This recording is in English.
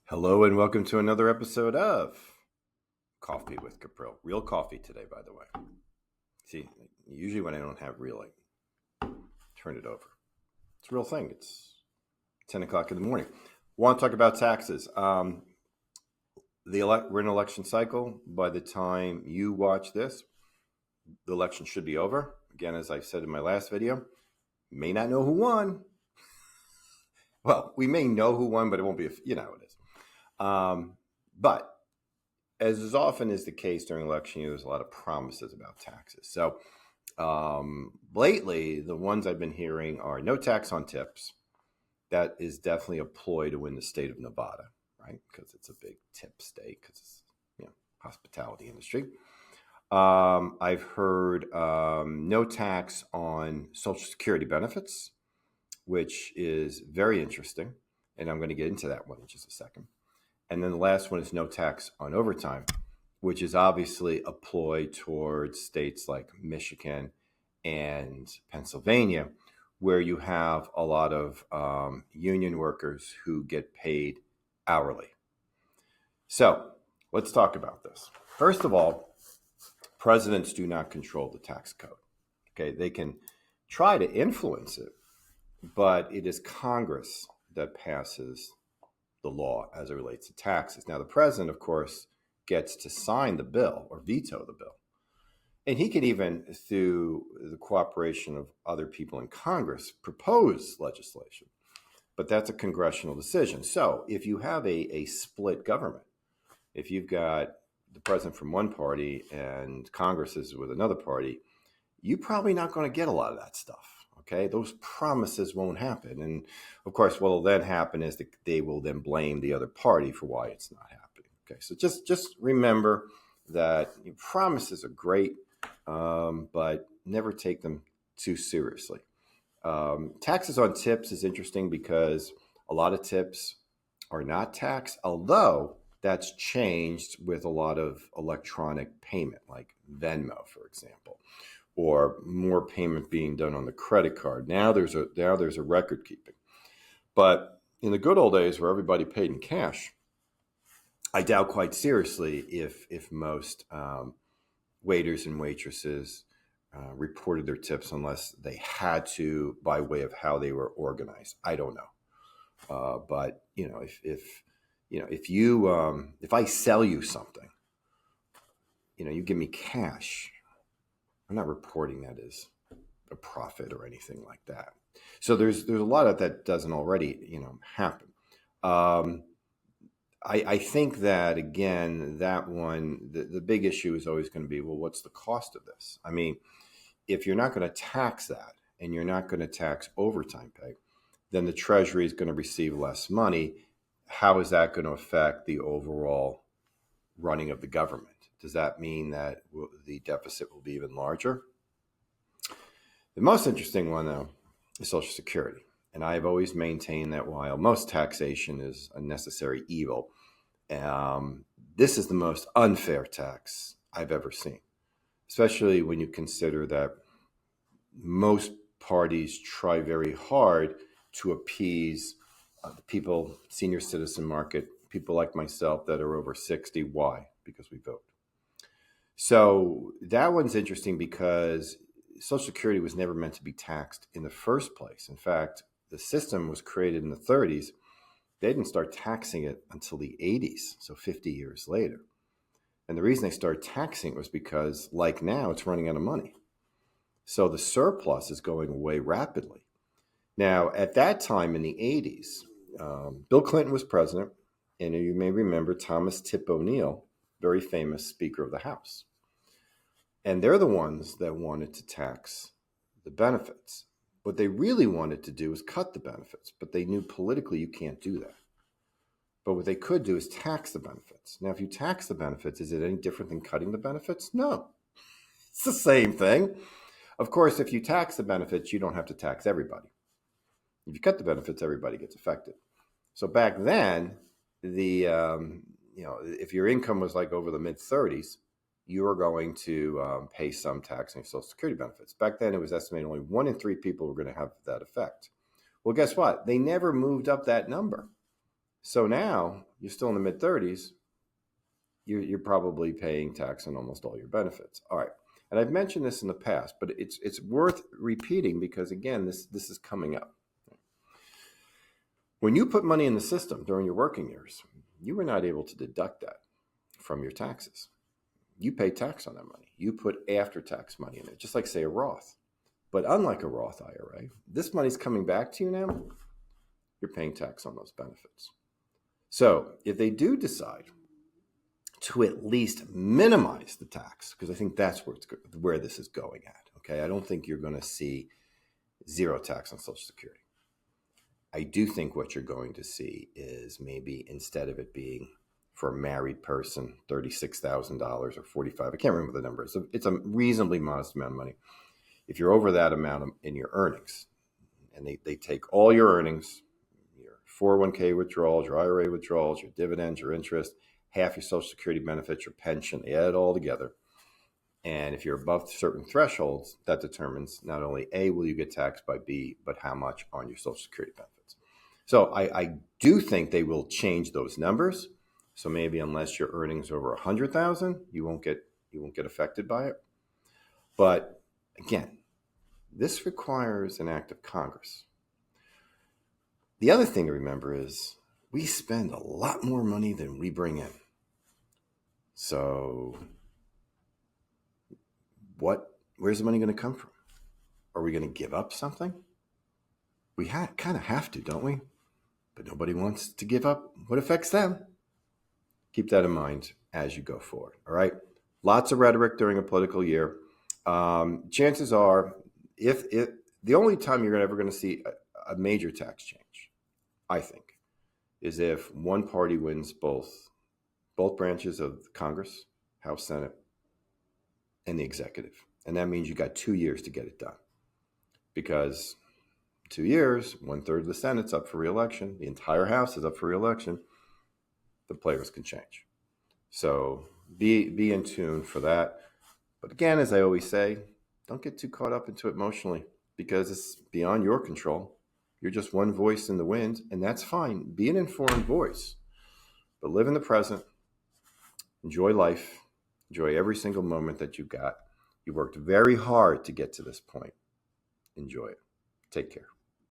Hello and welcome to another episode of Coffee with Capril. Real coffee today, by the way. See, usually when I don't have real, I turn it over. It's a real thing. It's 10 o'clock in the morning. Want to talk about taxes. We're in an election cycle. By the time you watch this, the election should be over. Again, as I said in my last video, may not know who won. Well, we may know who won, but it won't be, you know how it is. But as is often is the case during election year, there's a lot of promises about taxes. So lately, the ones I've been hearing are no tax on tips. That is definitely a ploy to win the state of Nevada, right? Because it's a big tip state, because it's hospitality industry. I've heard no tax on Social Security benefits, which is very interesting, and I'm going to get into that one in just a second. And then the last one is no tax on overtime, which is obviously a ploy towards states like Michigan and Pennsylvania, where you have a lot of union workers who get paid hourly. So let's talk about this. First of all, presidents do not control the tax code. Okay, they can try to influence it, but it is Congress that passes the law as it relates to taxes. Now, the president, of course, gets to sign the bill or veto the bill. And he can even, through the cooperation of other people in Congress, propose legislation. But that's a congressional decision. So if you have a split government, if you've got the president from one party and Congress is with another party, you're probably not going to get a lot of that stuff. Okay, those promises won't happen. And of course, what will then happen is that they will then blame the other party for why it's not happening. Okay, so just remember that promises are great, but never take them too seriously. Taxes on tips is interesting because a lot of tips are not taxed, although that's changed with a lot of electronic payment, like Venmo, for example, or more payment being done on the credit card. Now there's a record keeping. But in the good old days where everybody paid in cash, I doubt quite seriously if most waiters and waitresses reported their tips unless they had to by way of how they were organized. I don't know. But if I sell you something, you give me cash, I'm not reporting that as a profit or anything like that. So there's a lot of that doesn't already happen. I think that again, that one, the big issue is always going to be, well, what's the cost of this? I mean, if you're not going to tax that and you're not going to tax overtime pay, then the Treasury is going to receive less money. How is that going to affect the overall running of the government? Does that mean that the deficit will be even larger? The most interesting one, though, is Social Security. And I've always maintained that while most taxation is a necessary evil, this is the most unfair tax I've ever seen, especially when you consider that most parties try very hard to appease the people, senior citizen market, people like myself that are over 60. Why? Because we vote. So that one's interesting because Social Security was never meant to be taxed in the first place. In fact, the system was created in the 30s. They didn't start taxing it until the 80s, so 50 years later. And the reason they started taxing it was because, like now, it's running out of money. So the surplus is going away rapidly. Now, at that time in the 80s, Bill Clinton was president, and you may remember Thomas Tip O'Neill, very famous Speaker of the House. And they're the ones that wanted to tax the benefits. What they really wanted to do was cut the benefits, but they knew politically you can't do that. But what they could do is tax the benefits. Now, if you tax the benefits, is it any different than cutting the benefits? No. It's the same thing. Of course, if you tax the benefits, you don't have to tax everybody. If you cut the benefits, everybody gets affected. So back then, if your income was like over the mid-30s, you were going to pay some tax on your Social Security benefits. Back then, it was estimated only 1 in 3 people were going to have that effect. Well, guess what? They never moved up that number. So now you're still in the mid 30s. You're probably paying tax on almost all your benefits. All right. And I've mentioned this in the past, but it's worth repeating because, again, this is coming up. When you put money in the system during your working years, you were not able to deduct that from your taxes. You pay tax on that money. You put after-tax money in it, just like, say, a Roth. But unlike a Roth IRA, this money's coming back to you now. You're paying tax on those benefits. So if they do decide to at least minimize the tax, because I think that's where this is going at, okay? I don't think you're going to see zero tax on Social Security. I do think what you're going to see is maybe instead of it being for a married person, $36,000 or $45,000, I can't remember the number. It's a reasonably modest amount of money. If you're over that amount in your earnings, and they take all your earnings, your 401k withdrawals, your IRA withdrawals, your dividends, your interest, half your Social Security benefits, your pension, they add it all together. And if you're above certain thresholds, that determines not only A, will you get taxed by B, but how much on your Social Security benefits. So I do think they will change those numbers. So maybe unless your earnings are over 100,000, you won't get affected by it. But again, this requires an act of Congress. The other thing to remember is we spend a lot more money than we bring in. So where's the money going to come from? Are we going to give up something? We kind of have to, don't we? But nobody wants to give up what affects them. Keep that in mind as you go forward, all right? Lots of rhetoric during a political year. Chances are, if the only time you're ever going to see a major tax change, I think, is if one party wins both branches of Congress, House, Senate, and the executive. And that means you got 2 years to get it done. Because 2 years, 1/3 of the Senate's up for re-election, the entire House is up for re-election, the players can change. So be in tune for that. But again, as I always say, don't get too caught up into it emotionally because it's beyond your control. You're just one voice in the wind, and that's fine. Be an informed voice, but live in the present. Enjoy life. Enjoy every single moment that you got. You worked very hard to get to this point. Enjoy it. Take care.